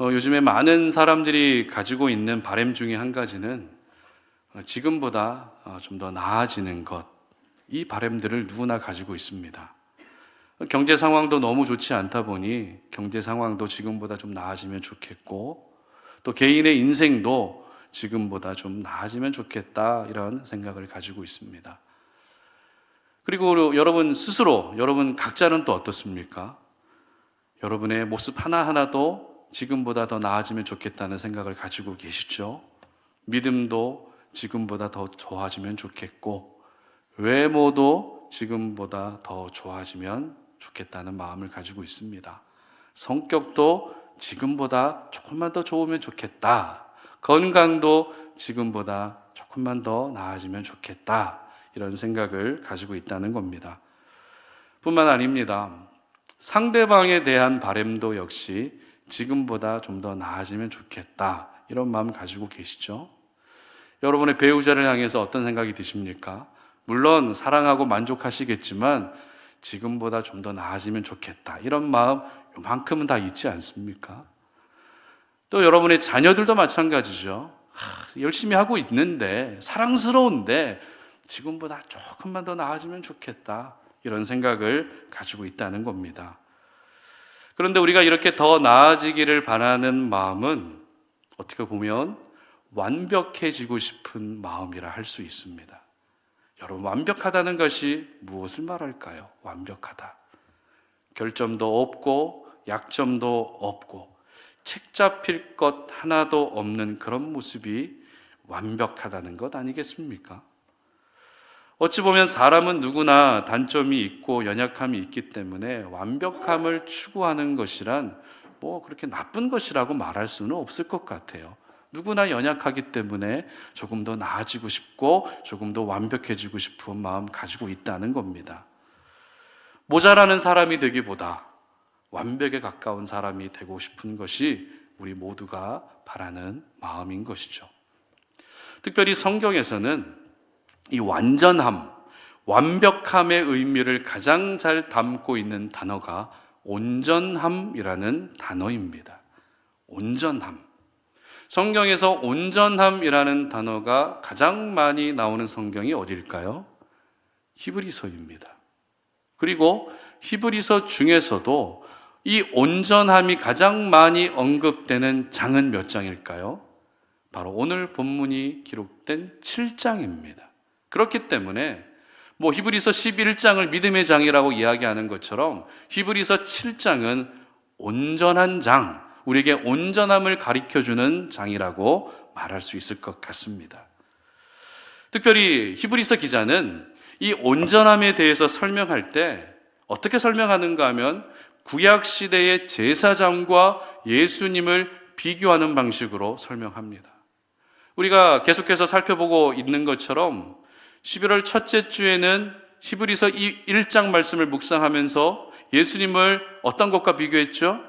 요즘에 많은 사람들이 가지고 있는 바람 중에 한 가지는 지금보다 좀 더 나아지는 것, 이 바람들을 누구나 가지고 있습니다. 경제 상황도 너무 좋지 않다 보니 경제 상황도 지금보다 좀 나아지면 좋겠고, 또 개인의 인생도 지금보다 좀 나아지면 좋겠다, 이런 생각을 가지고 있습니다. 그리고 여러분 스스로, 여러분 각자는 또 어떻습니까? 여러분의 모습 하나하나도 지금보다 더 나아지면 좋겠다는 생각을 가지고 계시죠? 믿음도 지금보다 더 좋아지면 좋겠고, 외모도 지금보다 더 좋아지면 좋겠다는 마음을 가지고 있습니다. 성격도 지금보다 조금만 더 좋으면 좋겠다. 건강도 지금보다 조금만 더 나아지면 좋겠다. 이런 생각을 가지고 있다는 겁니다. 뿐만 아닙니다. 상대방에 대한 바람도 역시 지금보다 좀 더 나아지면 좋겠다, 이런 마음 가지고 계시죠? 여러분의 배우자를 향해서 어떤 생각이 드십니까? 물론 사랑하고 만족하시겠지만 지금보다 좀 더 나아지면 좋겠다, 이런 마음 요만큼은 다 있지 않습니까? 또 여러분의 자녀들도 마찬가지죠. 열심히 하고 있는데, 사랑스러운데 지금보다 조금만 더 나아지면 좋겠다, 이런 생각을 가지고 있다는 겁니다. 그런데 우리가 이렇게 더 나아지기를 바라는 마음은 어떻게 보면 완벽해지고 싶은 마음이라 할 수 있습니다. 여러분, 완벽하다는 것이 무엇을 말할까요? 완벽하다. 결점도 없고 약점도 없고 책 잡힐 것 하나도 없는 그런 모습이 완벽하다는 것 아니겠습니까? 어찌 보면 사람은 누구나 단점이 있고 연약함이 있기 때문에 완벽함을 추구하는 것이란 그렇게 나쁜 것이라고 말할 수는 없을 것 같아요. 누구나 연약하기 때문에 조금 더 나아지고 싶고 조금 더 완벽해지고 싶은 마음 가지고 있다는 겁니다. 모자라는 사람이 되기보다 완벽에 가까운 사람이 되고 싶은 것이 우리 모두가 바라는 마음인 것이죠. 특별히 성경에서는 이 완전함, 완벽함의 의미를 가장 잘 담고 있는 단어가 온전함이라는 단어입니다. 온전함. 성경에서 온전함이라는 단어가 가장 많이 나오는 성경이 어디일까요? 히브리서입니다. 그리고 히브리서 중에서도 이 온전함이 가장 많이 언급되는 장은 몇 장일까요? 바로 오늘 본문이 기록된 7장입니다. 그렇기 때문에 히브리서 11장을 믿음의 장이라고 이야기하는 것처럼 히브리서 7장은 온전한 장, 우리에게 온전함을 가르쳐주는 장이라고 말할 수 있을 것 같습니다. 특별히 히브리서 기자는 이 온전함에 대해서 설명할 때 어떻게 설명하는가 하면 구약시대의 제사장과 예수님을 비교하는 방식으로 설명합니다. 우리가 계속해서 살펴보고 있는 것처럼 11월 첫째 주에는 히브리서 1장 말씀을 묵상하면서 예수님을 어떤 것과 비교했죠?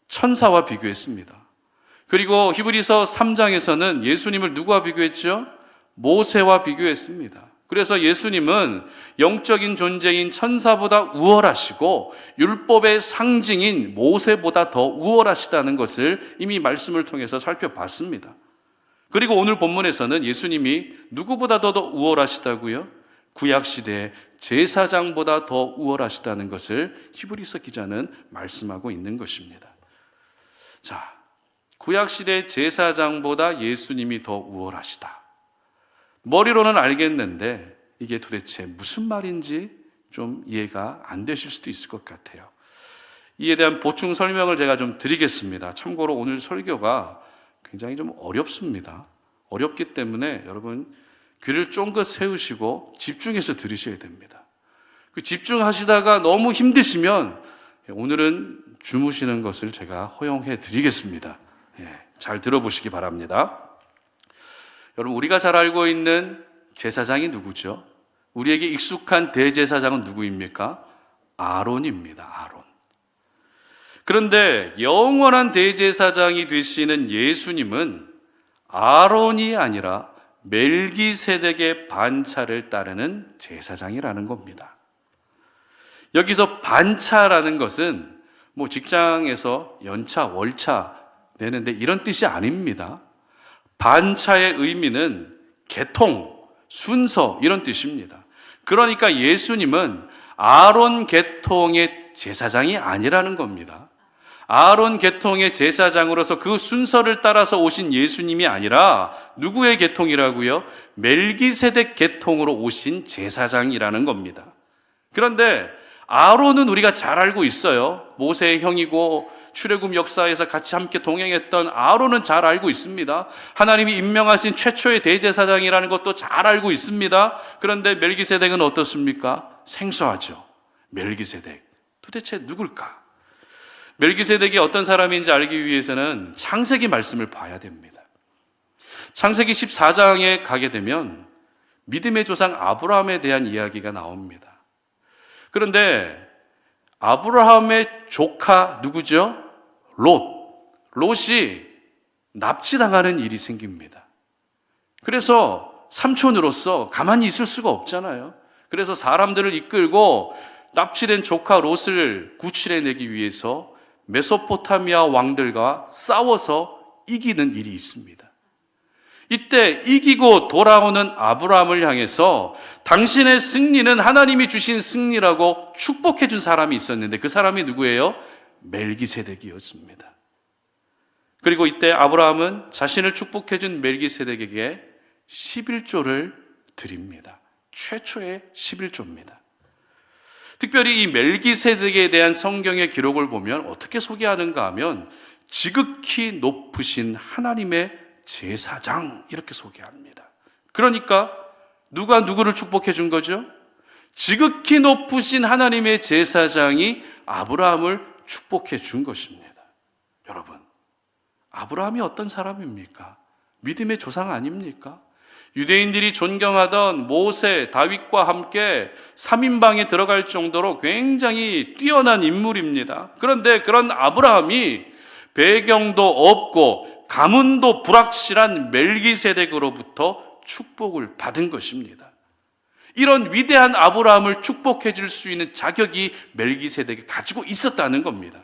천사와 비교했습니다. 그리고 히브리서 3장에서는 예수님을 누구와 비교했죠? 모세와 비교했습니다. 그래서 예수님은 영적인 존재인 천사보다 우월하시고 율법의 상징인 모세보다 더 우월하시다는 것을 이미 말씀을 통해서 살펴봤습니다. 그리고 오늘 본문에서는 예수님이 누구보다도 더 우월하시다고요? 구약시대의 제사장보다 더 우월하시다는 것을 히브리서 기자는 말씀하고 있는 것입니다. 자, 구약시대 제사장보다 예수님이 더 우월하시다. 머리로는 알겠는데 이게 도대체 무슨 말인지 좀 이해가 안 되실 수도 있을 것 같아요. 이에 대한 보충 설명을 제가 좀 드리겠습니다. 참고로 오늘 설교가 굉장히 좀 어렵습니다. 어렵기 때문에 여러분 귀를 쫑긋 세우시고 집중해서 들으셔야 됩니다. 그 집중하시다가 너무 힘드시면 오늘은 주무시는 것을 제가 허용해 드리겠습니다. 잘 들어보시기 바랍니다. 여러분, 우리가 잘 알고 있는 제사장이 누구죠? 우리에게 익숙한 대제사장은 누구입니까? 아론입니다. 아론. 그런데 영원한 대제사장이 되시는 예수님은 아론이 아니라 멜기세덱의 반차를 따르는 제사장이라는 겁니다. 여기서 반차라는 것은 직장에서 연차, 월차 내는데 이런 뜻이 아닙니다. 반차의 의미는 계통, 순서 이런 뜻입니다. 그러니까 예수님은 아론 계통의 제사장이 아니라는 겁니다. 아론 계통의 제사장으로서 그 순서를 따라서 오신 예수님이 아니라 누구의 계통이라고요? 멜기세덱 계통으로 오신 제사장이라는 겁니다. 그런데 아론은 우리가 잘 알고 있어요. 모세의 형이고 출애굽 역사에서 같이 함께 동행했던 아론은 잘 알고 있습니다. 하나님이 임명하신 최초의 대제사장이라는 것도 잘 알고 있습니다. 그런데 멜기세덱은 어떻습니까? 생소하죠. 멜기세덱 도대체 누굴까? 멜기세덱이 어떤 사람인지 알기 위해서는 창세기 말씀을 봐야 됩니다. 창세기 14장에 가게 되면 믿음의 조상 아브라함에 대한 이야기가 나옵니다. 그런데 아브라함의 조카 누구죠? 롯이 납치당하는 일이 생깁니다. 그래서 삼촌으로서 가만히 있을 수가 없잖아요. 그래서 사람들을 이끌고 납치된 조카 롯을 구출해내기 위해서 메소포타미아 왕들과 싸워서 이기는 일이 있습니다. 이때 이기고 돌아오는 아브라함을 향해서 당신의 승리는 하나님이 주신 승리라고 축복해 준 사람이 있었는데 그 사람이 누구예요? 멜기세덱이었습니다. 그리고 이때 아브라함은 자신을 축복해 준 멜기세덱에게 11조를 드립니다. 최초의 11조입니다. 특별히 이 멜기세덱에 대한 성경의 기록을 보면 어떻게 소개하는가 하면 지극히 높으신 하나님의 제사장 이렇게 소개합니다. 그러니까 누가 누구를 축복해 준 거죠? 지극히 높으신 하나님의 제사장이 아브라함을 축복해 준 것입니다. 여러분, 아브라함이 어떤 사람입니까? 믿음의 조상 아닙니까? 유대인들이 존경하던 모세, 다윗과 함께 3인방에 들어갈 정도로 굉장히 뛰어난 인물입니다. 그런데 그런 아브라함이 배경도 없고 가문도 불확실한 멜기세덱으로부터 축복을 받은 것입니다. 이런 위대한 아브라함을 축복해 줄 수 있는 자격이 멜기세덱이 가지고 있었다는 겁니다.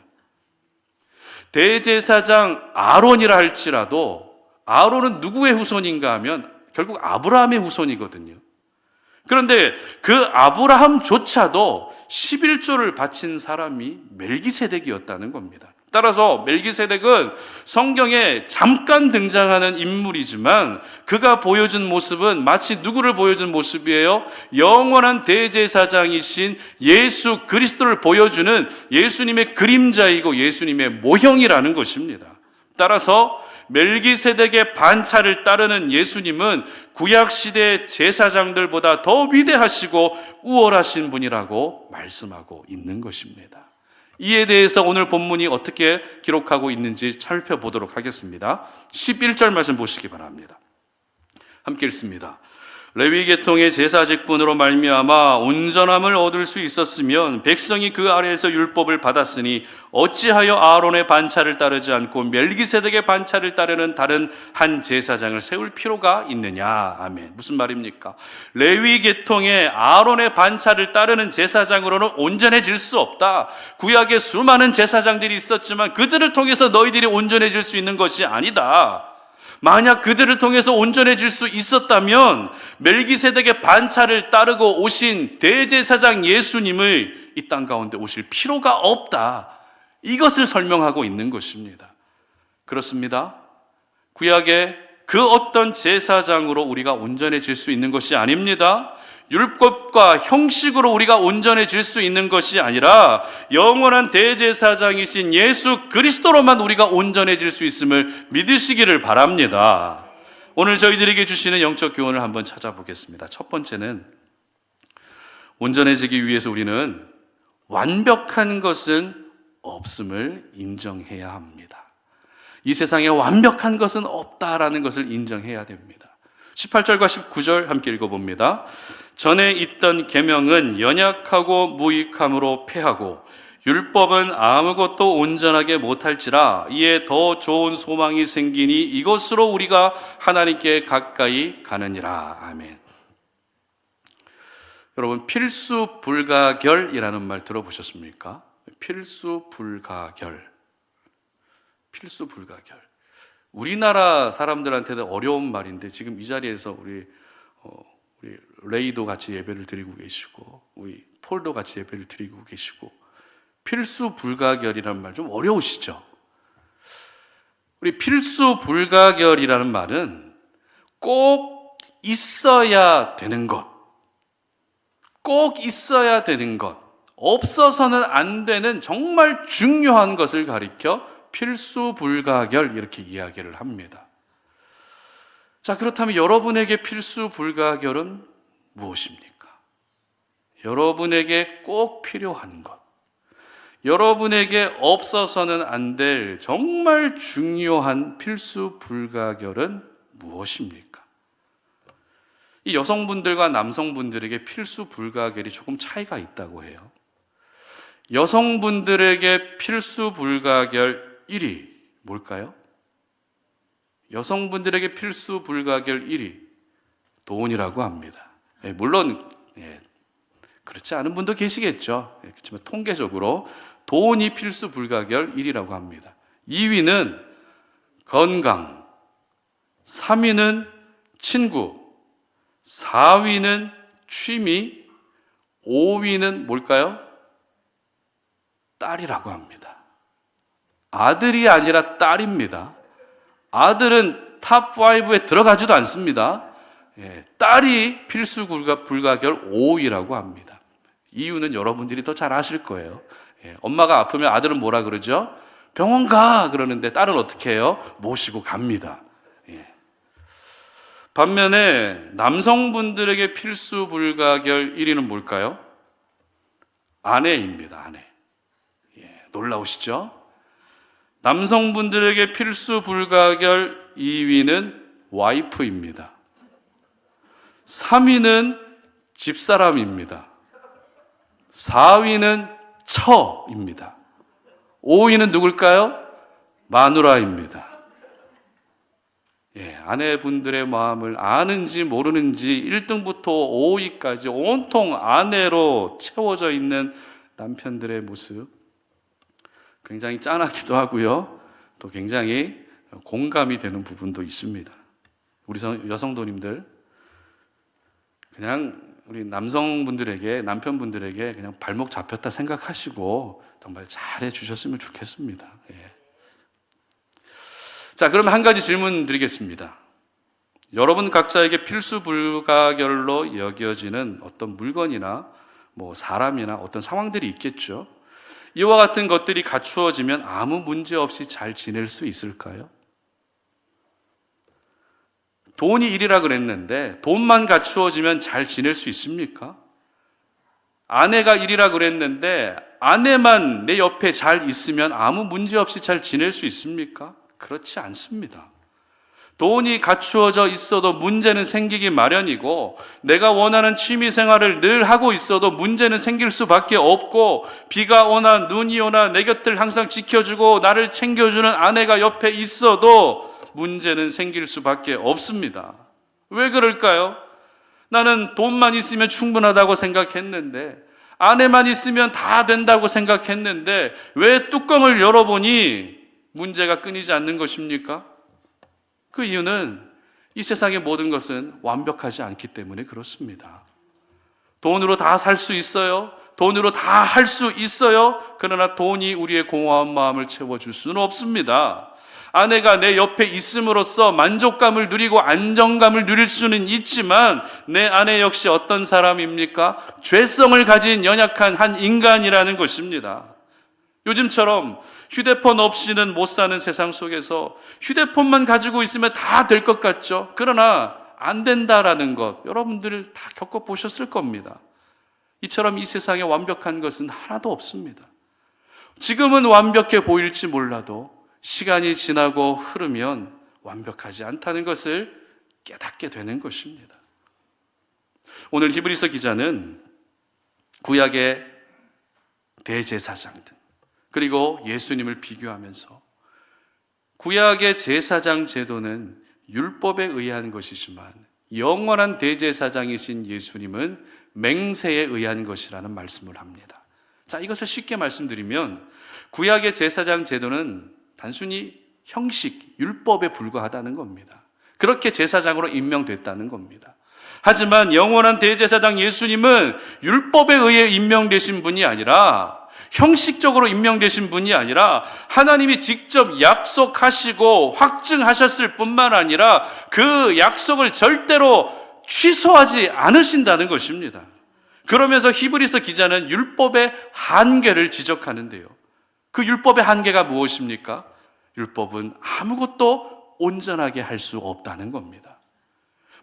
대제사장 아론이라 할지라도 아론은 누구의 후손인가 하면 결국 아브라함의 후손이거든요. 그런데 그 아브라함조차도 11조를 바친 사람이 멜기세덱이었다는 겁니다. 따라서 멜기세덱은 성경에 잠깐 등장하는 인물이지만 그가 보여준 모습은 마치 누구를 보여준 모습이에요? 영원한 대제사장이신 예수 그리스도를 보여주는 예수님의 그림자이고 예수님의 모형이라는 것입니다. 따라서 멜기세덱의 반차를 따르는 예수님은 구약시대 제사장들보다 더 위대하시고 우월하신 분이라고 말씀하고 있는 것입니다. 이에 대해서 오늘 본문이 어떻게 기록하고 있는지 살펴보도록 하겠습니다. 11절 말씀 보시기 바랍니다. 함께 읽습니다. 레위 계통의 제사 직분으로 말미암아 온전함을 얻을 수 있었으면 백성이 그 아래에서 율법을 받았으니 어찌하여 아론의 반차를 따르지 않고 멜기세덱의 반차를 따르는 다른 한 제사장을 세울 필요가 있느냐. 아멘. 무슨 말입니까? 레위 계통의 아론의 반차를 따르는 제사장으로는 온전해질 수 없다. 구약에 수많은 제사장들이 있었지만 그들을 통해서 너희들이 온전해질 수 있는 것이 아니다. 만약 그들을 통해서 온전해질 수 있었다면 멜기세덱의 반차를 따르고 오신 대제사장 예수님을 이 땅 가운데 오실 필요가 없다. 이것을 설명하고 있는 것입니다. 그렇습니다. 구약의 그 어떤 제사장으로 우리가 온전해질 수 있는 것이 아닙니다. 율법과 형식으로 우리가 온전해질 수 있는 것이 아니라 영원한 대제사장이신 예수 그리스도로만 우리가 온전해질 수 있음을 믿으시기를 바랍니다. 오늘 저희들에게 주시는 영적 교훈을 한번 찾아보겠습니다. 첫 번째는 온전해지기 위해서 우리는 완벽한 것은 없음을 인정해야 합니다. 이 세상에 완벽한 것은 없다라는 것을 인정해야 됩니다. 18절과 19절 함께 읽어봅니다. 전에 있던 계명은 연약하고 무익함으로 패하고 율법은 아무것도 온전하게 못할지라 이에 더 좋은 소망이 생기니 이것으로 우리가 하나님께 가까이 가느니라. 아멘. 여러분, 필수 불가결이라는 말 들어보셨습니까? 필수 불가결. 필수 불가결. 우리나라 사람들한테는 어려운 말인데 지금 이 자리에서 우리 레이도 같이 예배를 드리고 계시고 우리 폴도 같이 예배를 드리고 계시고 필수 불가결이라는 말 좀 어려우시죠? 우리 필수 불가결이라는 말은 꼭 있어야 되는 것, 꼭 있어야 되는 것, 없어서는 안 되는 정말 중요한 것을 가리켜 필수 불가결 이렇게 이야기를 합니다. 자, 그렇다면 여러분에게 필수 불가결은 무엇입니까? 여러분에게 꼭 필요한 것, 여러분에게 없어서는 안 될 정말 중요한 필수 불가결은 무엇입니까? 이 여성분들과 남성분들에게 필수 불가결이 조금 차이가 있다고 해요. 여성분들에게 필수 불가결 1위 뭘까요? 여성분들에게 필수 불가결 1위 돈이라고 합니다. 물론 그렇지 않은 분도 계시겠죠. 그렇지만 통계적으로 돈이 필수 불가결 1위라고 합니다. 2위는 건강, 3위는 친구, 4위는 취미, 5위는 뭘까요? 딸이라고 합니다. 아들이 아니라 딸입니다. 아들은 탑 5에 들어가지도 않습니다. 딸이 필수 불가결 5위라고 합니다. 이유는 여러분들이 더 잘 아실 거예요. 엄마가 아프면 아들은 뭐라 그러죠? 병원 가! 그러는데 딸은 어떻게 해요? 모시고 갑니다. 반면에 남성분들에게 필수 불가결 1위는 뭘까요? 아내입니다. 아내. 놀라우시죠? 남성분들에게 필수 불가결 2위는 와이프입니다. 3위는 집사람입니다. 4위는 처입니다. 5위는 누굴까요? 마누라입니다. 아내분들의 마음을 아는지 모르는지 1등부터 5위까지 온통 아내로 채워져 있는 남편들의 모습 굉장히 짠하기도 하고요. 또 굉장히 공감이 되는 부분도 있습니다. 우리 여성도님들 그냥 우리 남성분들에게 남편분들에게 그냥 발목 잡혔다 생각하시고 정말 잘해 주셨으면 좋겠습니다. 자, 그러면 한 가지 질문 드리겠습니다. 여러분 각자에게 필수 불가결로 여겨지는 어떤 물건이나 사람이나 어떤 상황들이 있겠죠. 이와 같은 것들이 갖추어지면 아무 문제 없이 잘 지낼 수 있을까요? 돈이 1이라 그랬는데 돈만 갖추어지면 잘 지낼 수 있습니까? 아내가 1이라 그랬는데 아내만 내 옆에 잘 있으면 아무 문제 없이 잘 지낼 수 있습니까? 그렇지 않습니다. 돈이 갖추어져 있어도 문제는 생기기 마련이고 내가 원하는 취미 생활을 늘 하고 있어도 문제는 생길 수밖에 없고 비가 오나 눈이 오나 내 곁을 항상 지켜주고 나를 챙겨주는 아내가 옆에 있어도 문제는 생길 수밖에 없습니다. 왜 그럴까요? 나는 돈만 있으면 충분하다고 생각했는데 아내만 있으면 다 된다고 생각했는데 왜 뚜껑을 열어보니 문제가 끊이지 않는 것입니까? 그 이유는 이 세상의 모든 것은 완벽하지 않기 때문에 그렇습니다. 돈으로 다 살 수 있어요. 돈으로 다 할 수 있어요. 그러나 돈이 우리의 공허한 마음을 채워줄 수는 없습니다. 아내가 내 옆에 있음으로써 만족감을 누리고 안정감을 누릴 수는 있지만 내 아내 역시 어떤 사람입니까? 죄성을 가진 연약한 한 인간이라는 것입니다. 요즘처럼 휴대폰 없이는 못 사는 세상 속에서 휴대폰만 가지고 있으면 다 될 것 같죠? 그러나 안 된다라는 것 여러분들 다 겪어보셨을 겁니다. 이처럼 이 세상에 완벽한 것은 하나도 없습니다. 지금은 완벽해 보일지 몰라도 시간이 지나고 흐르면 완벽하지 않다는 것을 깨닫게 되는 것입니다. 오늘 히브리서 기자는 구약의 대제사장들 그리고 예수님을 비교하면서 구약의 제사장 제도는 율법에 의한 것이지만 영원한 대제사장이신 예수님은 맹세에 의한 것이라는 말씀을 합니다. 자, 이것을 쉽게 말씀드리면 구약의 제사장 제도는 단순히 형식, 율법에 불과하다는 겁니다. 그렇게 제사장으로 임명됐다는 겁니다. 하지만 영원한 대제사장 예수님은 율법에 의해 임명되신 분이 아니라, 형식적으로 임명되신 분이 아니라 하나님이 직접 약속하시고 확증하셨을 뿐만 아니라 그 약속을 절대로 취소하지 않으신다는 것입니다. 그러면서 히브리서 기자는 율법의 한계를 지적하는데요. 그 율법의 한계가 무엇입니까? 율법은 아무것도 온전하게 할 수 없다는 겁니다.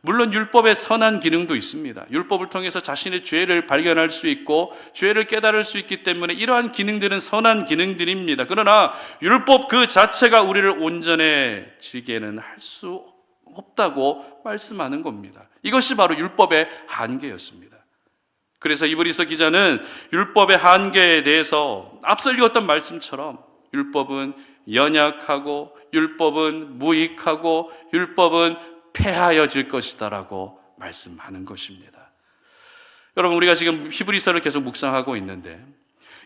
물론 율법에 선한 기능도 있습니다. 율법을 통해서 자신의 죄를 발견할 수 있고 죄를 깨달을 수 있기 때문에 이러한 기능들은 선한 기능들입니다. 그러나 율법 그 자체가 우리를 온전해지게는 할 수 없다고 말씀하는 겁니다. 이것이 바로 율법의 한계였습니다. 그래서 히브리서 기자는 율법의 한계에 대해서 앞서 읽었던 말씀처럼 율법은 연약하고 율법은 무익하고 율법은 폐하여질 것이다라고 말씀하는 것입니다. 여러분, 우리가 지금 히브리서를 계속 묵상하고 있는데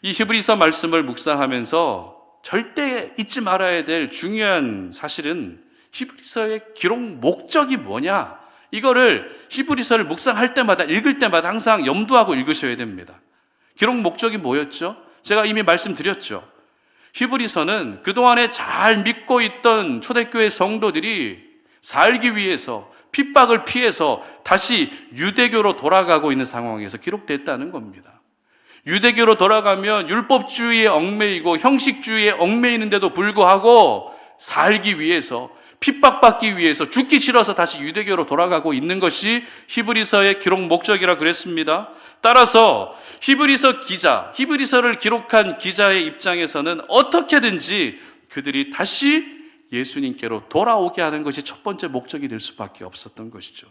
이 히브리서 말씀을 묵상하면서 절대 잊지 말아야 될 중요한 사실은 히브리서의 기록 목적이 뭐냐, 이거를 히브리서를 묵상할 때마다, 읽을 때마다 항상 염두하고 읽으셔야 됩니다. 기록 목적이 뭐였죠? 제가 이미 말씀드렸죠. 히브리서는 그동안에 잘 믿고 있던 초대교회 성도들이 살기 위해서 핍박을 피해서 다시 유대교로 돌아가고 있는 상황에서 기록됐다는 겁니다. 유대교로 돌아가면 율법주의에 얽매이고 형식주의에 얽매이는데도 불구하고 살기 위해서, 핍박받기 위해서, 죽기 싫어서 다시 유대교로 돌아가고 있는 것이 히브리서의 기록 목적이라 그랬습니다. 따라서 히브리서 기자, 히브리서를 기록한 기자의 입장에서는 어떻게든지 그들이 다시 예수님께로 돌아오게 하는 것이 첫 번째 목적이 될 수밖에 없었던 것이죠.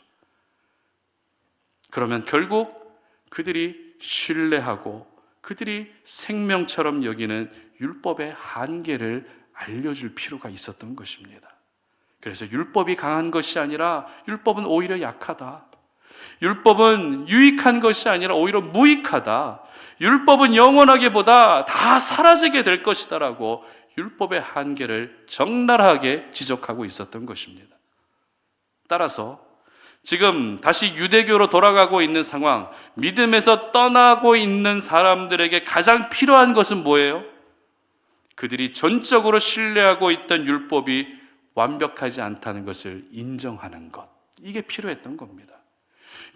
그러면 결국 그들이 신뢰하고 그들이 생명처럼 여기는 율법의 한계를 알려줄 필요가 있었던 것입니다. 그래서 율법이 강한 것이 아니라 율법은 오히려 약하다. 율법은 유익한 것이 아니라 오히려 무익하다. 율법은 영원하게보다 다 사라지게 될 것이다라고 율법의 한계를 적나라하게 지적하고 있었던 것입니다. 따라서 지금 다시 유대교로 돌아가고 있는 상황, 믿음에서 떠나고 있는 사람들에게 가장 필요한 것은 뭐예요? 그들이 전적으로 신뢰하고 있던 율법이 완벽하지 않다는 것을 인정하는 것, 이게 필요했던 겁니다.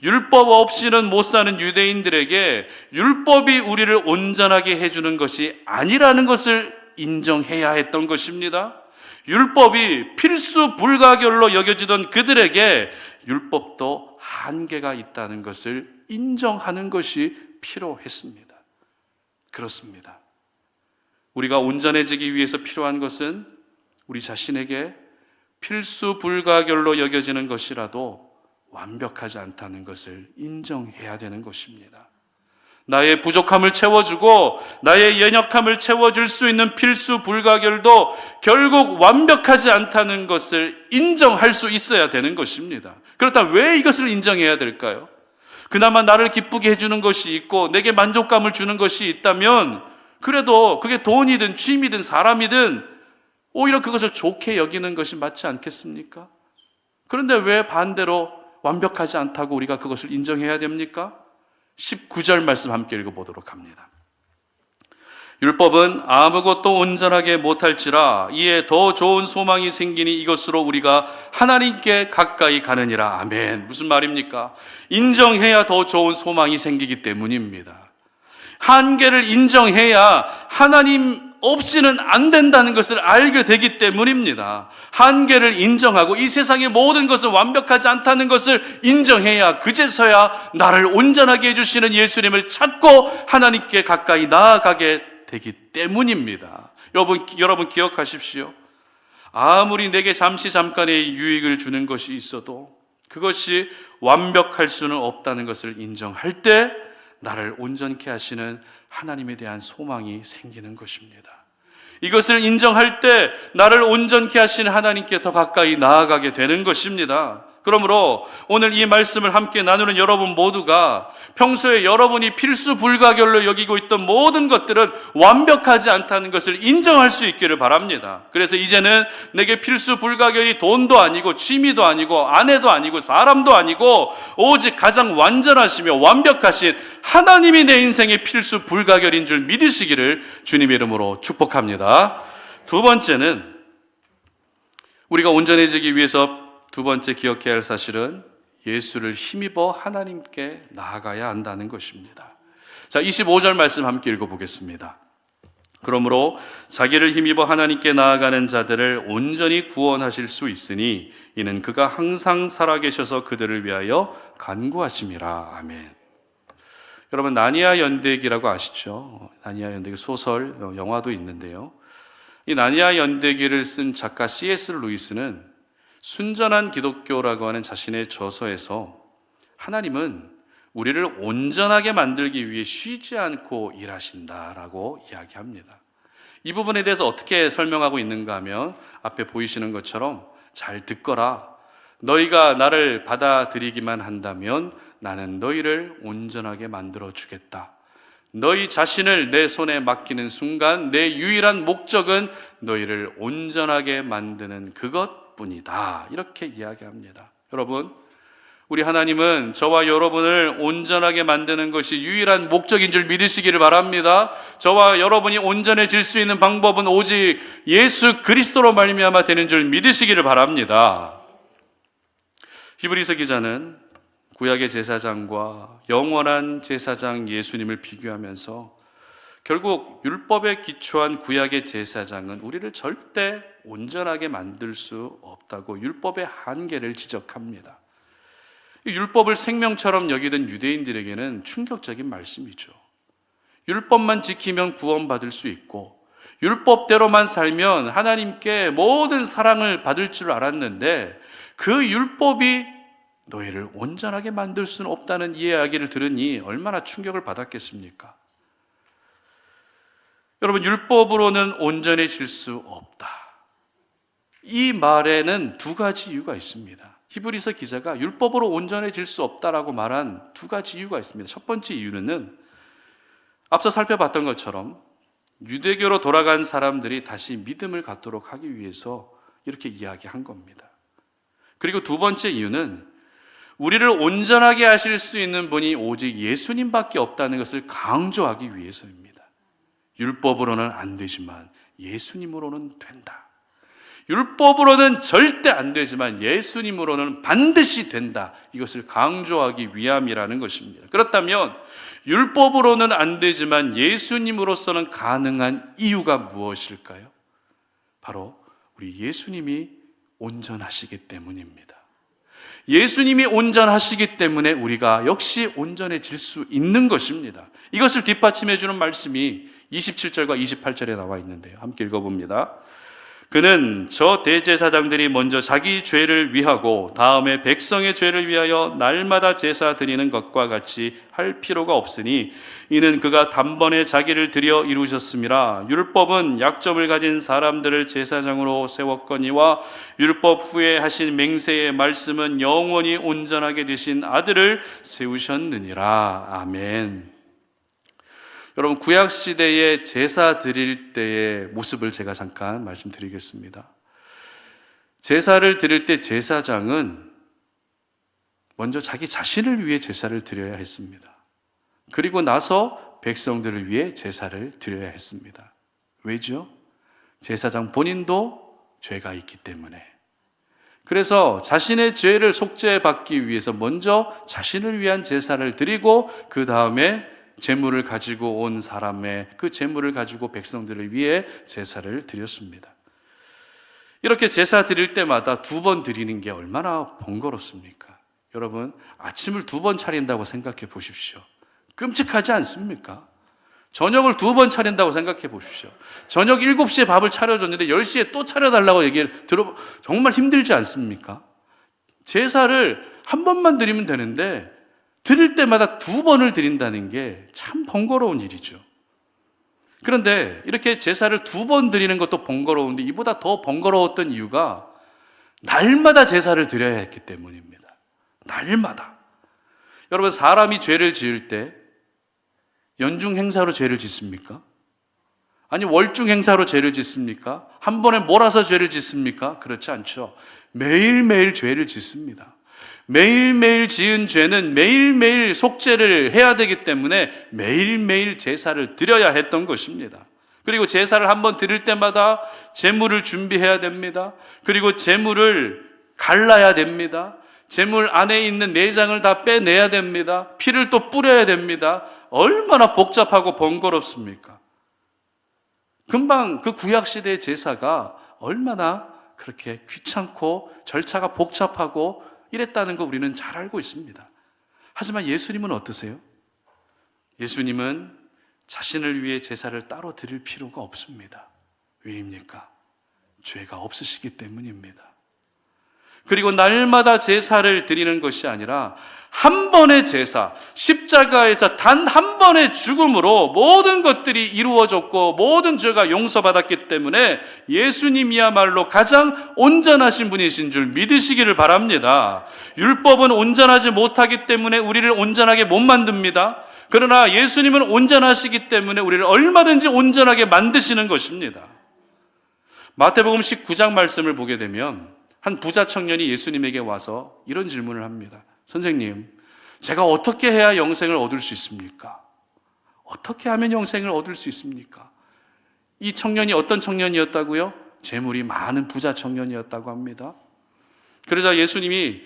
율법 없이는 못 사는 유대인들에게 율법이 우리를 온전하게 해주는 것이 아니라는 것을 인정해야 했던 것입니다. 율법이 필수 불가결로 여겨지던 그들에게 율법도 한계가 있다는 것을 인정하는 것이 필요했습니다. 그렇습니다. 우리가 온전해지기 위해서 필요한 것은 우리 자신에게 필수 불가결로 여겨지는 것이라도 완벽하지 않다는 것을 인정해야 되는 것입니다. 나의 부족함을 채워주고 나의 연약함을 채워줄 수 있는 필수 불가결도 결국 완벽하지 않다는 것을 인정할 수 있어야 되는 것입니다. 그렇다면 왜 이것을 인정해야 될까요? 그나마 나를 기쁘게 해주는 것이 있고 내게 만족감을 주는 것이 있다면 그래도 그게 돈이든 취미든 사람이든 오히려 그것을 좋게 여기는 것이 맞지 않겠습니까? 그런데 왜 반대로 완벽하지 않다고 우리가 그것을 인정해야 됩니까? 19절 말씀 함께 읽어보도록 합니다. 율법은 아무것도 온전하게 못할지라 이에 더 좋은 소망이 생기니 이것으로 우리가 하나님께 가까이 가느니라. 아멘. 무슨 말입니까? 인정해야 더 좋은 소망이 생기기 때문입니다. 한계를 인정해야 하나님 없이는 안 된다는 것을 알게 되기 때문입니다. 한계를 인정하고 이 세상의 모든 것은 완벽하지 않다는 것을 인정해야 그제서야 나를 온전하게 해주시는 예수님을 찾고 하나님께 가까이 나아가게 되기 때문입니다. 여러분 기억하십시오. 아무리 내게 잠깐의 유익을 주는 것이 있어도 그것이 완벽할 수는 없다는 것을 인정할 때 나를 온전케 하시는 하나님에 대한 소망이 생기는 것입니다. 이것을 인정할 때 나를 온전케 하시는 하나님께 더 가까이 나아가게 되는 것입니다. 그러므로 오늘 이 말씀을 함께 나누는 여러분 모두가 평소에 여러분이 필수 불가결로 여기고 있던 모든 것들은 완벽하지 않다는 것을 인정할 수 있기를 바랍니다. 그래서 이제는 내게 필수 불가결이 돈도 아니고 취미도 아니고 아내도 아니고 사람도 아니고 오직 가장 완전하시며 완벽하신 하나님이 내 인생의 필수 불가결인 줄 믿으시기를 주님의 이름으로 축복합니다. 두 번째는 우리가 온전해지기 위해서 두 번째 기억해야 할 사실은 예수를 힘입어 하나님께 나아가야 한다는 것입니다. 자, 25절 말씀 함께 읽어보겠습니다. 그러므로 자기를 힘입어 하나님께 나아가는 자들을 온전히 구원하실 수 있으니 이는 그가 항상 살아계셔서 그들을 위하여 간구하심이라. 아멘. 여러분, 나니아 연대기라고 아시죠? 나니아 연대기 소설, 영화도 있는데요. 이 나니아 연대기를 쓴 작가 C.S. 루이스는 순전한 기독교라고 하는 자신의 저서에서 하나님은 우리를 온전하게 만들기 위해 쉬지 않고 일하신다라고 이야기합니다. 이 부분에 대해서 어떻게 설명하고 있는가 하면 앞에 보이시는 것처럼 잘 듣거라. 너희가 나를 받아들이기만 한다면 나는 너희를 온전하게 만들어 주겠다. 너희 자신을 내 손에 맡기는 순간 내 유일한 목적은 너희를 온전하게 만드는 그것뿐이다. 이렇게 이야기합니다. 여러분, 우리 하나님은 저와 여러분을 온전하게 만드는 것이 유일한 목적인 줄 믿으시기를 바랍니다. 저와 여러분이 온전해질 수 있는 방법은 오직 예수 그리스도로 말미암아 되는 줄 믿으시기를 바랍니다. 히브리서 기자는 구약의 제사장과 영원한 제사장 예수님을 비교하면서 결국 율법에 기초한 구약의 제사장은 우리를 절대 온전하게 만들 수 없다고 율법의 한계를 지적합니다. 율법을 생명처럼 여기던 유대인들에게는 충격적인 말씀이죠. 율법만 지키면 구원받을 수 있고 율법대로만 살면 하나님께 모든 사랑을 받을 줄 알았는데 그 율법이 너희를 온전하게 만들 수는 없다는 이야기를 들으니 얼마나 충격을 받았겠습니까? 여러분, 율법으로는 온전해질 수 없다. 이 말에는 두 가지 이유가 있습니다. 히브리서 기자가 율법으로 온전해질 수 없다라고 말한 두 가지 이유가 있습니다. 첫 번째 이유는 앞서 살펴봤던 것처럼 유대교로 돌아간 사람들이 다시 믿음을 갖도록 하기 위해서 이렇게 이야기한 겁니다. 그리고 두 번째 이유는 우리를 온전하게 하실 수 있는 분이 오직 예수님밖에 없다는 것을 강조하기 위해서입니다. 율법으로는 안 되지만 예수님으로는 된다. 율법으로는 절대 안 되지만 예수님으로는 반드시 된다. 이것을 강조하기 위함이라는 것입니다. 그렇다면 율법으로는 안 되지만 예수님으로서는 가능한 이유가 무엇일까요? 바로 우리 예수님이 온전하시기 때문입니다. 예수님이 온전하시기 때문에 우리가 역시 온전해질 수 있는 것입니다. 이것을 뒷받침해 주는 말씀이 27절과 28절에 나와 있는데요. 함께 읽어봅니다. 그는 저 대제사장들이 먼저 자기 죄를 위하고 다음에 백성의 죄를 위하여 날마다 제사 드리는 것과 같이 할 필요가 없으니 이는 그가 단번에 자기를 드려 이루셨음이라. 율법은 약점을 가진 사람들을 제사장으로 세웠거니와 율법 후에 하신 맹세의 말씀은 영원히 온전하게 되신 아들을 세우셨느니라. 아멘. 여러분, 구약시대에 제사 드릴 때의 모습을 제가 잠깐 말씀드리겠습니다. 제사를 드릴 때 제사장은 먼저 자기 자신을 위해 제사를 드려야 했습니다. 그리고 나서 백성들을 위해 제사를 드려야 했습니다. 왜죠? 제사장 본인도 죄가 있기 때문에. 그래서 자신의 죄를 속죄받기 위해서 먼저 자신을 위한 제사를 드리고 그 다음에 제물을 가지고 온 사람의 그 제물을 가지고 백성들을 위해 제사를 드렸습니다. 이렇게 제사 드릴 때마다 두 번 드리는 게 얼마나 번거롭습니까? 여러분, 아침을 두 번 차린다고 생각해 보십시오. 끔찍하지 않습니까? 저녁을 두 번 차린다고 생각해 보십시오. 저녁 7시에 밥을 차려줬는데 10시에 또 차려달라고 얘기를 들어 정말 힘들지 않습니까? 제사를 한 번만 드리면 되는데 드릴 때마다 두 번을 드린다는 게 참 번거로운 일이죠. 그런데 이렇게 제사를 두 번 드리는 것도 번거로운데 이보다 더 번거로웠던 이유가 날마다 제사를 드려야 했기 때문입니다. 날마다. 여러분, 사람이 죄를 지을 때 연중 행사로 죄를 짓습니까? 아니, 월중 행사로 죄를 짓습니까? 한 번에 몰아서 죄를 짓습니까? 그렇지 않죠. 매일매일 죄를 짓습니다. 매일매일 지은 죄는 매일매일 속죄를 해야 되기 때문에 매일매일 제사를 드려야 했던 것입니다. 그리고 제사를 한번 드릴 때마다 제물을 준비해야 됩니다. 그리고 제물을 갈라야 됩니다. 제물 안에 있는 내장을 다 빼내야 됩니다. 피를 또 뿌려야 됩니다. 얼마나 복잡하고 번거롭습니까? 금방 그 구약시대의 제사가 얼마나 그렇게 귀찮고 절차가 복잡하고 이랬다는 거 우리는 잘 알고 있습니다. 하지만 예수님은 어떠세요? 예수님은 자신을 위해 제사를 따로 드릴 필요가 없습니다. 왜입니까? 죄가 없으시기 때문입니다. 그리고 날마다 제사를 드리는 것이 아니라 한 번의 제사, 십자가에서 단 한 번의 죽음으로 모든 것들이 이루어졌고 모든 죄가 용서받았기 때문에 예수님이야말로 가장 온전하신 분이신 줄 믿으시기를 바랍니다. 율법은 온전하지 못하기 때문에 우리를 온전하게 못 만듭니다. 그러나 예수님은 온전하시기 때문에 우리를 얼마든지 온전하게 만드시는 것입니다. 마태복음 19장 말씀을 보게 되면 한 부자 청년이 예수님에게 와서 이런 질문을 합니다. 선생님, 제가 어떻게 해야 영생을 얻을 수 있습니까? 어떻게 하면 영생을 얻을 수 있습니까? 이 청년이 어떤 청년이었다고요? 재물이 많은 부자 청년이었다고 합니다. 그러자 예수님이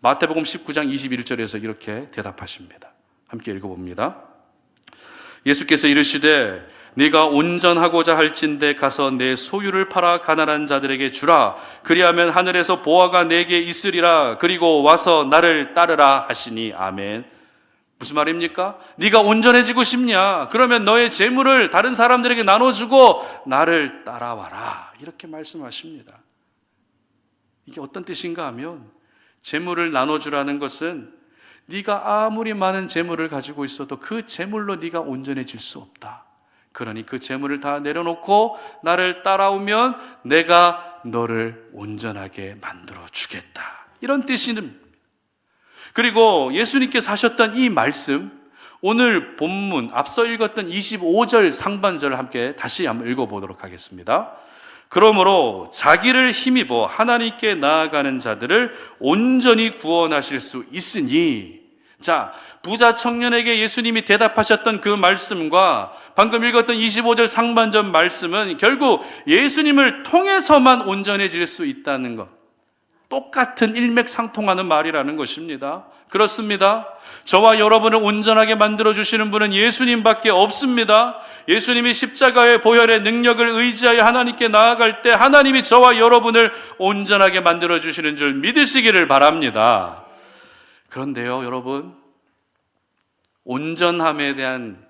마태복음 19장 21절에서 이렇게 대답하십니다. 함께 읽어봅니다. 예수께서 이르시되 네가 온전하고자 할진대 가서 내 소유를 팔아 가난한 자들에게 주라. 그리하면 하늘에서 보화가 내게 있으리라. 그리고 와서 나를 따르라 하시니. 아멘. 무슨 말입니까? 네가 온전해지고 싶냐? 그러면 너의 재물을 다른 사람들에게 나눠주고 나를 따라와라. 이렇게 말씀하십니다. 이게 어떤 뜻인가 하면 재물을 나눠주라는 것은 네가 아무리 많은 재물을 가지고 있어도 그 재물로 네가 온전해질 수 없다. 그러니 그 재물을 다 내려놓고 나를 따라오면 내가 너를 온전하게 만들어 주겠다. 이런 뜻이는. 그리고 예수님께서 하셨던 이 말씀, 오늘 본문 앞서 읽었던 25절 상반절을 함께 다시 한번 읽어보도록 하겠습니다. 그러므로 자기를 힘입어 하나님께 나아가는 자들을 온전히 구원하실 수 있으니. 자, 부자 청년에게 예수님이 대답하셨던 그 말씀과 방금 읽었던 25절 상반절 말씀은 결국 예수님을 통해서만 온전해질 수 있다는 것, 똑같은 일맥상통하는 말이라는 것입니다. 그렇습니다. 저와 여러분을 온전하게 만들어주시는 분은 예수님밖에 없습니다. 예수님이 십자가의 보혈의 능력을 의지하여 하나님께 나아갈 때 하나님이 저와 여러분을 온전하게 만들어주시는 줄 믿으시기를 바랍니다. 그런데요, 여러분, 온전함에 대한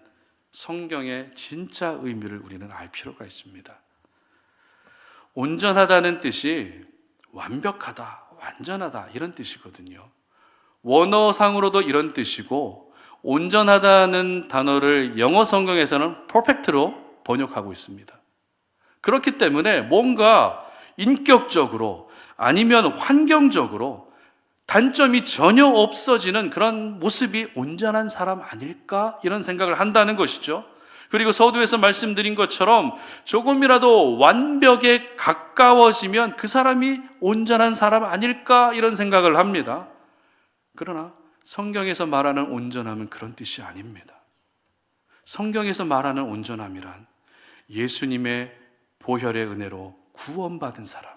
성경의 진짜 의미를 우리는 알 필요가 있습니다. 온전하다는 뜻이 완벽하다, 완전하다 이런 뜻이거든요. 원어상으로도 이런 뜻이고 온전하다는 단어를 영어 성경에서는 perfect로 번역하고 있습니다. 그렇기 때문에 뭔가 인격적으로 아니면 환경적으로 단점이 전혀 없어지는 그런 모습이 온전한 사람 아닐까? 이런 생각을 한다는 것이죠. 그리고 서두에서 말씀드린 것처럼 조금이라도 완벽에 가까워지면 그 사람이 온전한 사람 아닐까? 이런 생각을 합니다. 그러나 성경에서 말하는 온전함은 그런 뜻이 아닙니다. 성경에서 말하는 온전함이란 예수님의 보혈의 은혜로 구원받은 사람,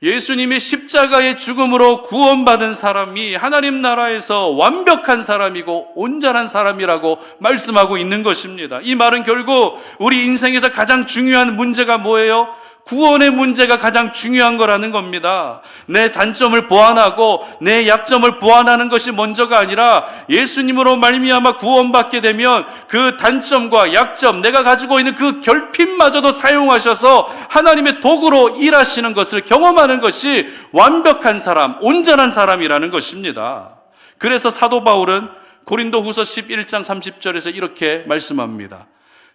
예수님의 십자가의 죽음으로 구원받은 사람이 하나님 나라에서 완벽한 사람이고 온전한 사람이라고 말씀하고 있는 것입니다. 이 말은 결국 우리 인생에서 가장 중요한 문제가 뭐예요? 구원의 문제가 가장 중요한 거라는 겁니다. 내 단점을 보완하고 내 약점을 보완하는 것이 먼저가 아니라 예수님으로 말미암아 구원받게 되면 그 단점과 약점, 내가 가지고 있는 그 결핍마저도 사용하셔서 하나님의 도구로 일하시는 것을 경험하는 것이 완벽한 사람, 온전한 사람이라는 것입니다. 그래서 사도 바울은 고린도후서 11장 30절에서 이렇게 말씀합니다.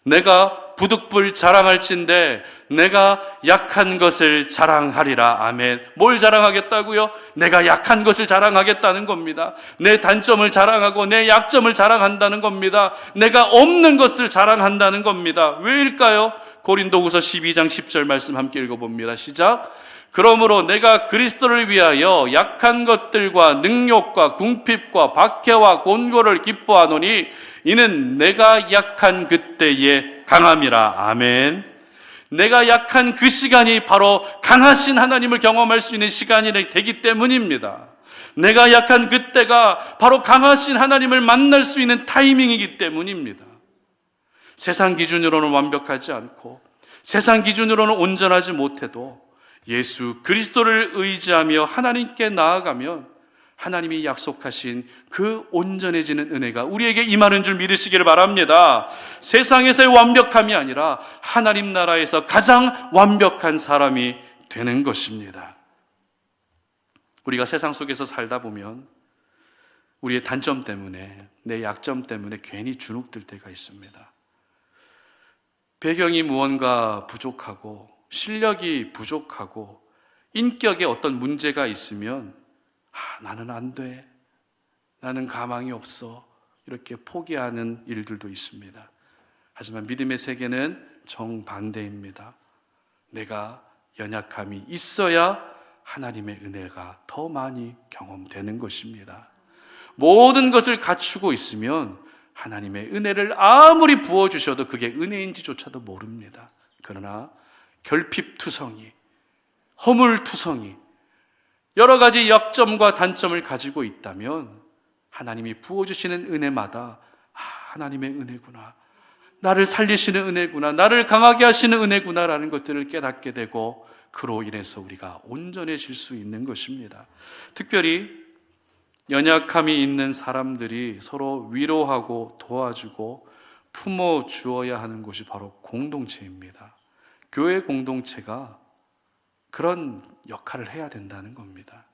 내가 부득불 자랑할진대 내가 약한 것을 자랑하리라. 아멘. 뭘 자랑하겠다고요? 내가 약한 것을 자랑하겠다는 겁니다. 내 단점을 자랑하고 내 약점을 자랑한다는 겁니다. 내가 없는 것을 자랑한다는 겁니다. 왜일까요? 고린도후서 12장 10절 말씀 함께 읽어봅니다. 시작. 그러므로 내가 그리스도를 위하여 약한 것들과 능욕과 궁핍과 박해와 곤고를 기뻐하노니 이는 내가 약한 그때의 강함이라. 아멘. 내가 약한 그 시간이 바로 강하신 하나님을 경험할 수 있는 시간이 되기 때문입니다. 내가 약한 그때가 바로 강하신 하나님을 만날 수 있는 타이밍이기 때문입니다. 세상 기준으로는 완벽하지 않고 세상 기준으로는 온전하지 못해도 예수 그리스도를 의지하며 하나님께 나아가면 하나님이 약속하신 그 온전해지는 은혜가 우리에게 임하는 줄 믿으시기를 바랍니다. 세상에서의 완벽함이 아니라 하나님 나라에서 가장 완벽한 사람이 되는 것입니다. 우리가 세상 속에서 살다 보면 우리의 단점 때문에, 내 약점 때문에 괜히 주눅들 때가 있습니다. 배경이 무언가 부족하고 실력이 부족하고 인격에 어떤 문제가 있으면 나는 안 돼, 나는 가망이 없어, 이렇게 포기하는 일들도 있습니다. 하지만 믿음의 세계는 정반대입니다. 내가 연약함이 있어야 하나님의 은혜가 더 많이 경험되는 것입니다. 모든 것을 갖추고 있으면 하나님의 은혜를 아무리 부어주셔도 그게 은혜인지조차도 모릅니다. 그러나 결핍투성이, 허물투성이, 여러 가지 약점과 단점을 가지고 있다면 하나님이 부어주시는 은혜마다 하나님의 은혜구나, 나를 살리시는 은혜구나, 나를 강하게 하시는 은혜구나라는 것들을 깨닫게 되고 그로 인해서 우리가 온전해질 수 있는 것입니다. 특별히 연약함이 있는 사람들이 서로 위로하고 도와주고 품어주어야 하는 곳이 바로 공동체입니다. 교회 공동체가 그런 역할을 해야 된다는 겁니다.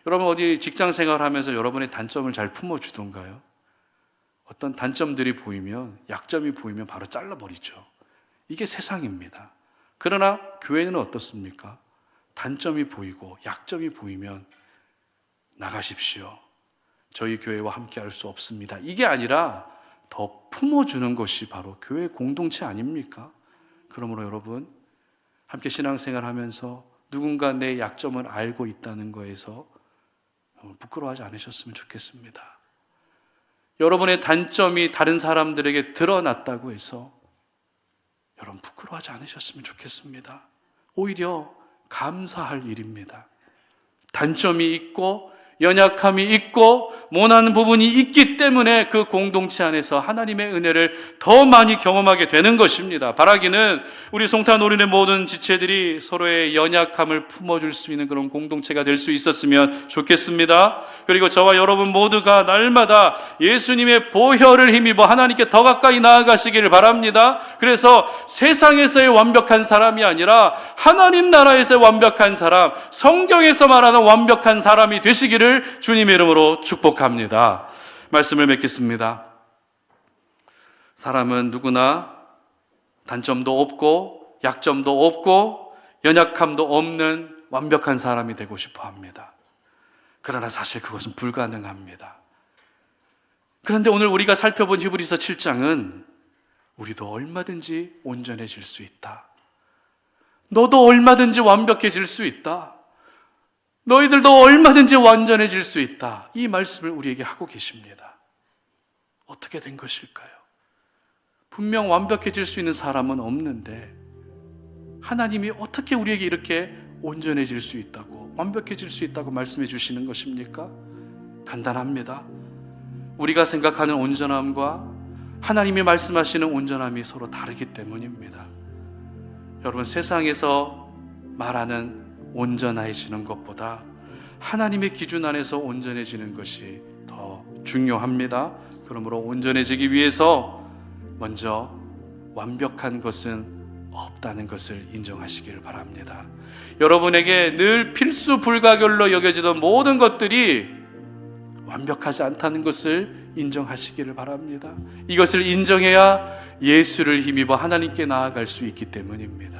여러분 어디 직장 생활하면서 여러분의 단점을 잘 품어주던가요? 어떤 단점들이 보이면, 약점이 보이면 바로 잘라버리죠. 이게 세상입니다. 그러나 교회는 어떻습니까? 단점이 보이고 약점이 보이면 나가십시오. 저희 교회와 함께 할 수 없습니다. 이게 아니라 더 품어주는 것이 바로 교회 공동체 아닙니까? 그러므로 여러분 함께 신앙생활 하면서 누군가 내 약점을 알고 있다는 거에서 부끄러워하지 않으셨으면 좋겠습니다. 여러분의 단점이 다른 사람들에게 드러났다고 해서 여러분 부끄러워하지 않으셨으면 좋겠습니다. 오히려 감사할 일입니다. 단점이 있고 연약함이 있고 모난 부분이 있기 때문에 그 공동체 안에서 하나님의 은혜를 더 많이 경험하게 되는 것입니다. 바라기는 우리 송탄 오륜의 모든 지체들이 서로의 연약함을 품어줄 수 있는 그런 공동체가 될 수 있었으면 좋겠습니다. 그리고 저와 여러분 모두가 날마다 예수님의 보혈을 힘입어 하나님께 더 가까이 나아가시기를 바랍니다. 그래서 세상에서의 완벽한 사람이 아니라 하나님 나라에서의 완벽한 사람, 성경에서 말하는 완벽한 사람이 되시기를 주님의 이름으로 축복합니다. 말씀을 맺겠습니다. 사람은 누구나 단점도 없고 약점도 없고 연약함도 없는 완벽한 사람이 되고 싶어 합니다. 그러나 사실 그것은 불가능합니다. 그런데 오늘 우리가 살펴본 히브리서 7장은 우리도 얼마든지 온전해질 수 있다. 너도 얼마든지 완벽해질 수 있다. 너희들도 얼마든지 완전해질 수 있다. 이 말씀을 우리에게 하고 계십니다. 어떻게 된 것일까요? 분명 완벽해질 수 있는 사람은 없는데 하나님이 어떻게 우리에게 이렇게 온전해질 수 있다고, 완벽해질 수 있다고 말씀해 주시는 것입니까? 간단합니다. 우리가 생각하는 온전함과 하나님이 말씀하시는 온전함이 서로 다르기 때문입니다. 여러분 세상에서 말하는 온전해지는 것보다 하나님의 기준 안에서 온전해지는 것이 더 중요합니다. 그러므로 온전해지기 위해서 먼저 완벽한 것은 없다는 것을 인정하시기를 바랍니다. 여러분에게 늘 필수 불가결로 여겨지던 모든 것들이 완벽하지 않다는 것을 인정하시기를 바랍니다. 이것을 인정해야 예수를 힘입어 하나님께 나아갈 수 있기 때문입니다.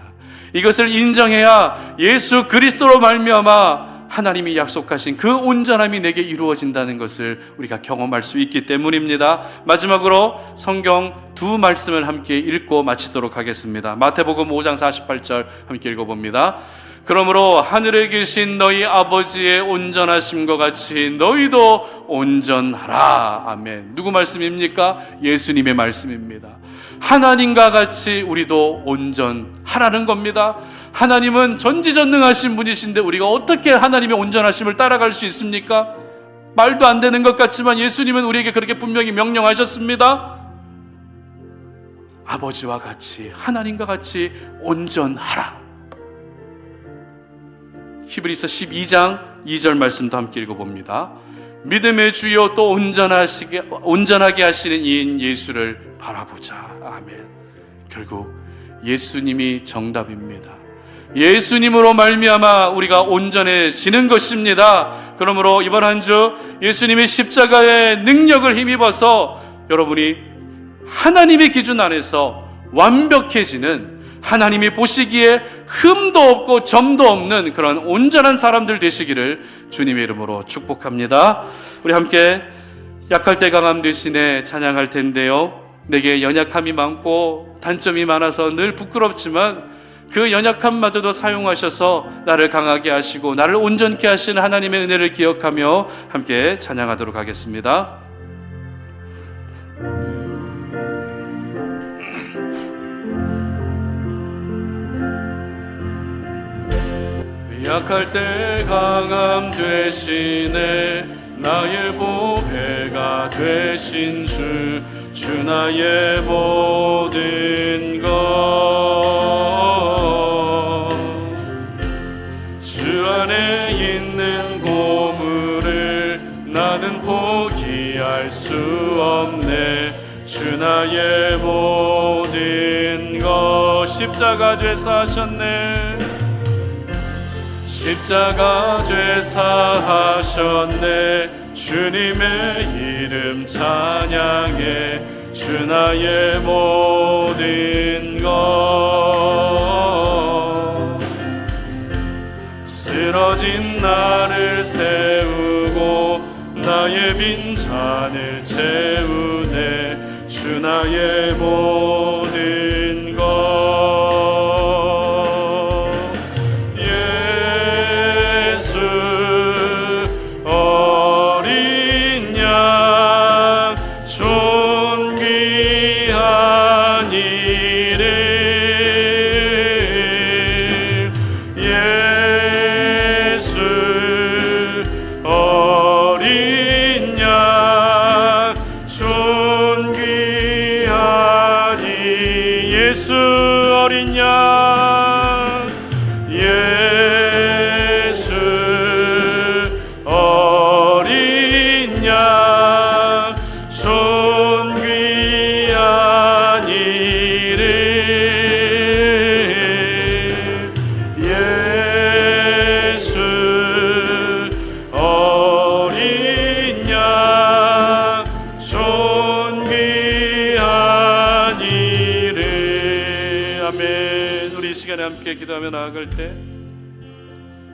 이것을 인정해야 예수 그리스도로 말미암아 하나님이 약속하신 그 온전함이 내게 이루어진다는 것을 우리가 경험할 수 있기 때문입니다. 마지막으로 성경 두 말씀을 함께 읽고 마치도록 하겠습니다. 마태복음 5장 48절 함께 읽어봅니다. 그러므로 하늘에 계신 너희 아버지의 온전하심과 같이 너희도 온전하라. 아멘. 누구 말씀입니까? 예수님의 말씀입니다. 하나님과 같이 우리도 온전하라는 겁니다. 하나님은 전지전능하신 분이신데 우리가 어떻게 하나님의 온전하심을 따라갈 수 있습니까? 말도 안 되는 것 같지만 예수님은 우리에게 그렇게 분명히 명령하셨습니다. 아버지와 같이, 하나님과 같이 온전하라. 히브리서 12장 2절 말씀도 함께 읽어봅니다. 믿음의 주여 또 온전하게 하시는 이인 예수를 바라보자. 아멘. 결국 예수님이 정답입니다. 예수님으로 말미암아 우리가 온전해지는 것입니다. 그러므로 이번 한 주 예수님의 십자가의 능력을 힘입어서 여러분이 하나님의 기준 안에서 완벽해지는, 하나님이 보시기에 흠도 없고 점도 없는 그런 온전한 사람들 되시기를 주님의 이름으로 축복합니다. 우리 함께 약할 때 강함 되시네 찬양할 텐데요. 내게 연약함이 많고 단점이 많아서 늘 부끄럽지만 그 연약함마저도 사용하셔서 나를 강하게 하시고 나를 온전케 하시는 하나님의 은혜를 기억하며 함께 찬양하도록 하겠습니다. 약할 때 강함 되시네 나의 보배가 되신 주 나의 모든 것 주 안에 있는 고물을 나는 포기할 수 없네 주 나의 모든 것 십자가 죄사 하셨네 십자가 죄사하셨네 주님의 이름 찬양해 주 나의 모든 것 쓰러진 나를 세우고 나의 빈잔을 채우네 주 나의 모든 것 기도하며 나아갈 때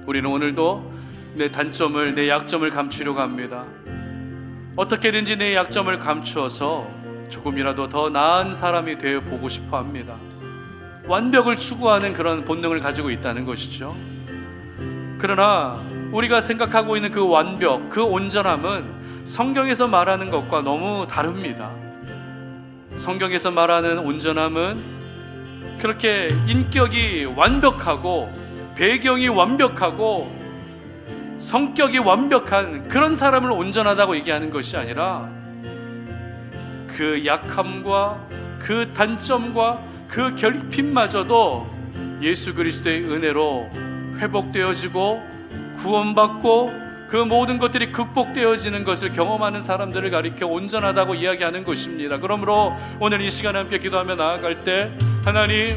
우리는 오늘도 내 단점을, 내 약점을 감추려고 합니다. 어떻게든지 내 약점을 감추어서 조금이라도 더 나은 사람이 되어 보고 싶어 합니다. 완벽을 추구하는 그런 본능을 가지고 있다는 것이죠. 그러나 우리가 생각하고 있는 그 완벽, 그 온전함은 성경에서 말하는 것과 너무 다릅니다. 성경에서 말하는 온전함은 그렇게 인격이 완벽하고 배경이 완벽하고 성격이 완벽한 그런 사람을 온전하다고 얘기하는 것이 아니라 그 약함과 그 단점과 그 결핍마저도 예수 그리스도의 은혜로 회복되어지고 구원받고 그 모든 것들이 극복되어지는 것을 경험하는 사람들을 가리켜 온전하다고 이야기하는 것입니다. 그러므로 오늘 이 시간에 함께 기도하며 나아갈 때 하나님,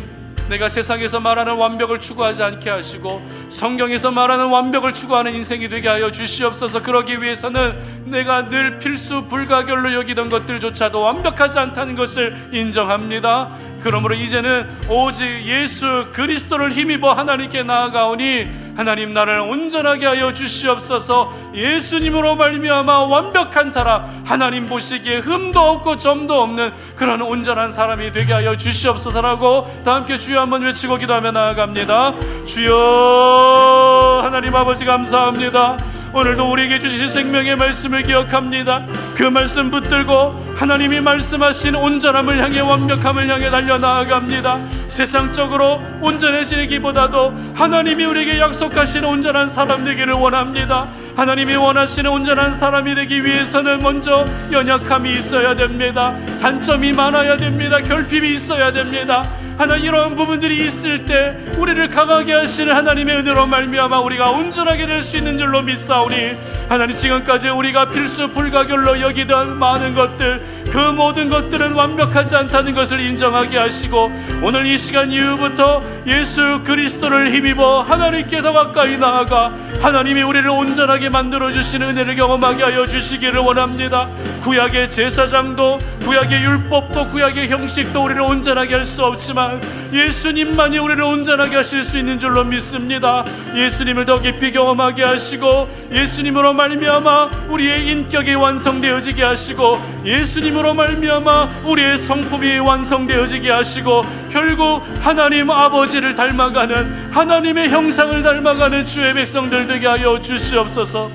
내가 세상에서 말하는 완벽을 추구하지 않게 하시고 성경에서 말하는 완벽을 추구하는 인생이 되게 하여 주시옵소서. 그러기 위해서는 내가 늘 필수 불가결로 여기던 것들조차도 완벽하지 않다는 것을 인정합니다. 그러므로 이제는 오직 예수 그리스도를 힘입어 하나님께 나아가오니 하나님, 나를 온전하게 하여 주시옵소서. 예수님으로 말미암아 완벽한 사람, 하나님 보시기에 흠도 없고 점도 없는 그런 온전한 사람이 되게 하여 주시옵소서라고 다 함께 주여 한번 외치고 기도하며 나아갑니다. 주여, 하나님 아버지 감사합니다. 오늘도 우리에게 주신 생명의 말씀을 기억합니다. 그 말씀 붙들고 하나님이 말씀하신 온전함을 향해, 완벽함을 향해 달려나아갑니다. 세상적으로 온전해지기보다도 하나님이 우리에게 약속하신 온전한 사람 되기를 원합니다. 하나님이 원하시는 온전한 사람이 되기 위해서는 먼저 연약함이 있어야 됩니다. 단점이 많아야 됩니다. 결핍이 있어야 됩니다. 하나님, 이러한 부분들이 있을 때 우리를 강하게 하시는 하나님의 은혜로 말미암아 우리가 온전하게 될 수 있는 줄로 믿사오니 하나님, 지금까지 우리가 필수 불가결로 여기던 많은 것들, 그 모든 것들은 완벽하지 않다는 것을 인정하게 하시고 오늘 이 시간 이후부터 예수 그리스도를 힘입어 하나님께 더 가까이 나아가 하나님이 우리를 온전하게 만들어주시는 은혜를 경험하게 하여 주시기를 원합니다. 구약의 제사장도, 구약의 율법도, 구약의 형식도 우리를 온전하게 할 수 없지만 예수님만이 우리를 온전하게 하실 수 있는 줄로 믿습니다. 예수님을 더 깊이 경험하게 하시고 예수님으로 말미암아 우리의 인격이 완성되어지게 하시고 예수님으로 말미암아 우리의 성품이 완성되어지게 하시고 결국 하나님 아버지를 닮아가는, 하나님의 형상을 닮아가는 주의 백성들 되게 하여 주시옵소서.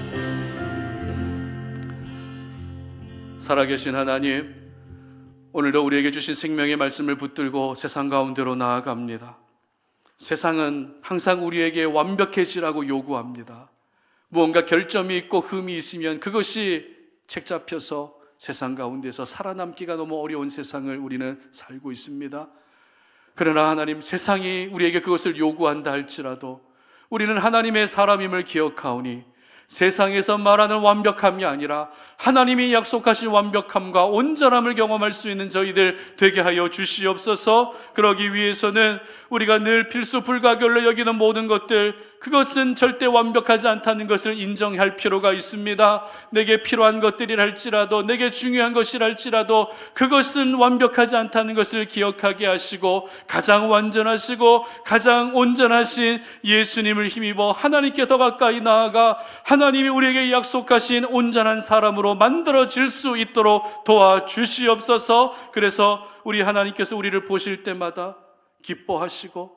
살아계신 하나님, 오늘도 우리에게 주신 생명의 말씀을 붙들고 세상 가운데로 나아갑니다. 세상은 항상 우리에게 완벽해지라고 요구합니다. 무언가 결점이 있고 흠이 있으면 그것이 책잡혀서 세상 가운데서 살아남기가 너무 어려운 세상을 우리는 살고 있습니다. 그러나 하나님, 세상이 우리에게 그것을 요구한다 할지라도 우리는 하나님의 사람임을 기억하오니 세상에서 말하는 완벽함이 아니라 하나님이 약속하신 완벽함과 온전함을 경험할 수 있는 저희들 되게 하여 주시옵소서. 그러기 위해서는 우리가 늘 필수 불가결로 여기는 모든 것들, 그것은 절대 완벽하지 않다는 것을 인정할 필요가 있습니다. 내게 필요한 것들이라 할지라도, 내게 중요한 것이라 할지라도 그것은 완벽하지 않다는 것을 기억하게 하시고 가장 완전하시고 가장 온전하신 예수님을 힘입어 하나님께 더 가까이 나아가 하나님이 우리에게 약속하신 온전한 사람으로 만들어질 수 있도록 도와주시옵소서. 그래서 우리 하나님께서 우리를 보실 때마다 기뻐하시고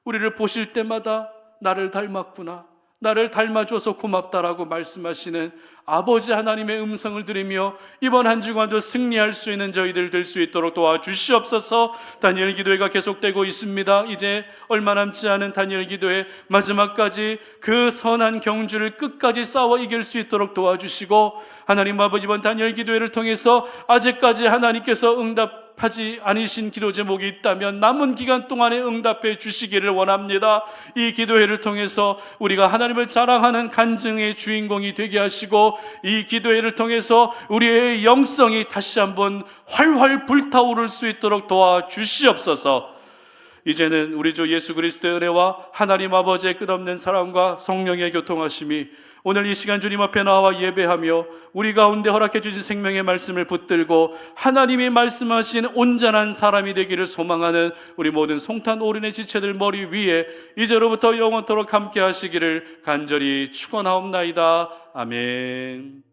우리를 보실 때마다 나를 닮았구나, 나를 닮아줘서 고맙다라고 말씀하시는 아버지 하나님의 음성을 들으며 이번 한 주간도 승리할 수 있는 저희들 될 수 있도록 도와주시옵소서. 다니엘 기도회가 계속되고 있습니다. 이제 얼마 남지 않은 다니엘 기도회 마지막까지 그 선한 경주를 끝까지 싸워 이길 수 있도록 도와주시고, 하나님 아버지, 이번 다니엘 기도회를 통해서 아직까지 하나님께서 응답하지 않으신 기도 제목이 있다면 남은 기간 동안에 응답해 주시기를 원합니다. 이 기도회를 통해서 우리가 하나님을 자랑하는 간증의 주인공이 되게 하시고 이 기도회를 통해서 우리의 영성이 다시 한번 활활 불타오를 수 있도록 도와주시옵소서. 이제는 우리 주 예수 그리스도의 은혜와 하나님 아버지의 끝없는 사랑과 성령의 교통하심이 오늘 이 시간 주님 앞에 나와 예배하며 우리 가운데 허락해 주신 생명의 말씀을 붙들고 하나님이 말씀하신 온전한 사람이 되기를 소망하는 우리 모든 송탄 오륜의 지체들 머리 위에 이제로부터 영원토록 함께 하시기를 간절히 축원하옵나이다. 아멘.